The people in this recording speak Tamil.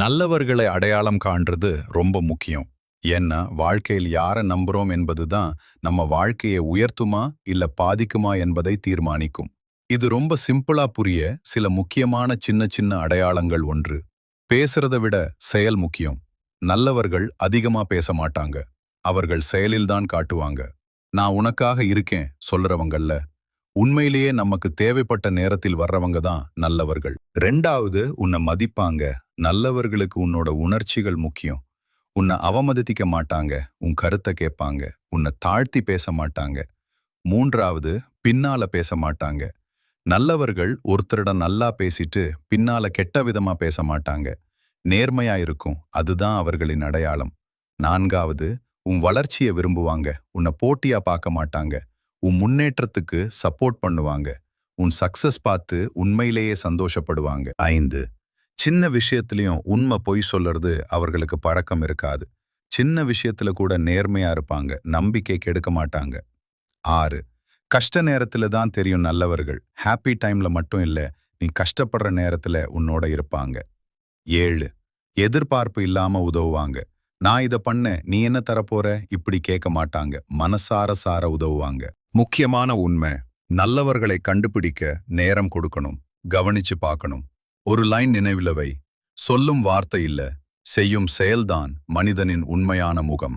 நல்லவர்களை அடையாளம் காண்றது ரொம்ப முக்கியம். ஏன்னா வாழ்க்கையில் யாரை நம்புறோம் என்பதுதான் நம்ம வாழ்க்கையை உயர்த்துமா இல்ல பாதிக்குமா என்பதை தீர்மானிக்கும். இது ரொம்ப சிம்பிளா புரிய சில முக்கியமான சின்ன சின்ன அடையாளங்கள் ஒன்று. பேசுறதை விட செயல் முக்கியம். நல்லவர்கள் அதிகமா பேச மாட்டாங்க. அவர்கள் செயலில்தான் காட்டுவாங்க. நான் உனக்காக இருக்கேன் சொல்றவங்கல்ல. உண்மையிலேயே நமக்கு தேவைப்பட்ட நேரத்தில் வர்றவங்க தான் நல்லவர்கள். ரெண்டாவது, உன்னை மதிப்பாங்க. நல்லவர்களுக்கு உன்னோட உணர்ச்சிகள் முக்கியம். உன்னை அவமதிக்க மாட்டாங்க. உன் கருத்தை கேட்பாங்க. உன்னை தாழ்த்தி பேச மாட்டாங்க. மூன்றாவது, பின்னால பேச மாட்டாங்க. நல்லவர்கள் ஒருத்தரிடம் நல்லா பேசிட்டு பின்னால கெட்ட விதமா பேச மாட்டாங்க. நேர்மையா இருக்கும். அதுதான் அவர்களின் அடையாளம். நான்காவது, உன் வளர்ச்சியை விரும்புவாங்க. உன்னை போட்டியா பார்க்க மாட்டாங்க. உன் முன்னேற்றத்துக்கு சப்போர்ட் பண்ணுவாங்க. உன் சக்சஸ் பார்த்து உண்மையிலேயே சந்தோஷப்படுவாங்க. 5, சின்ன விஷயத்திலையும் உண்மை பொய் சொல்றது அவர்களுக்கு பழக்கம் இருக்காது. சின்ன விஷயத்துல கூட நேர்மையா இருப்பாங்க. நம்பிக்கை கெடுக்க மாட்டாங்க. 6, கஷ்ட நேரத்துல தான் தெரியும் நல்லவர்கள். ஹாப்பி டைம்ல மட்டும் இல்ல, நீ கஷ்டப்படுற நேரத்துல உன்னோட இருப்பாங்க. 7, எதிர்பார்ப்பு இல்லாம உதவுவாங்க. நான் இதை பண்ண நீ என்ன தரப்போற இப்படி கேட்க மாட்டாங்க. மனசார சார உதவுவாங்க. முக்கியமான உண்மை, நல்லவர்களை கண்டுபிடிக்க நேரம் கொடுக்கணும். கவனிச்சு பார்க்கணும். ஒரு லைன் நினைவில் வை. சொல்லும் வார்த்தை இல்ல, செய்யும் செயல்தான் மனிதனின் உண்மையான முகம்.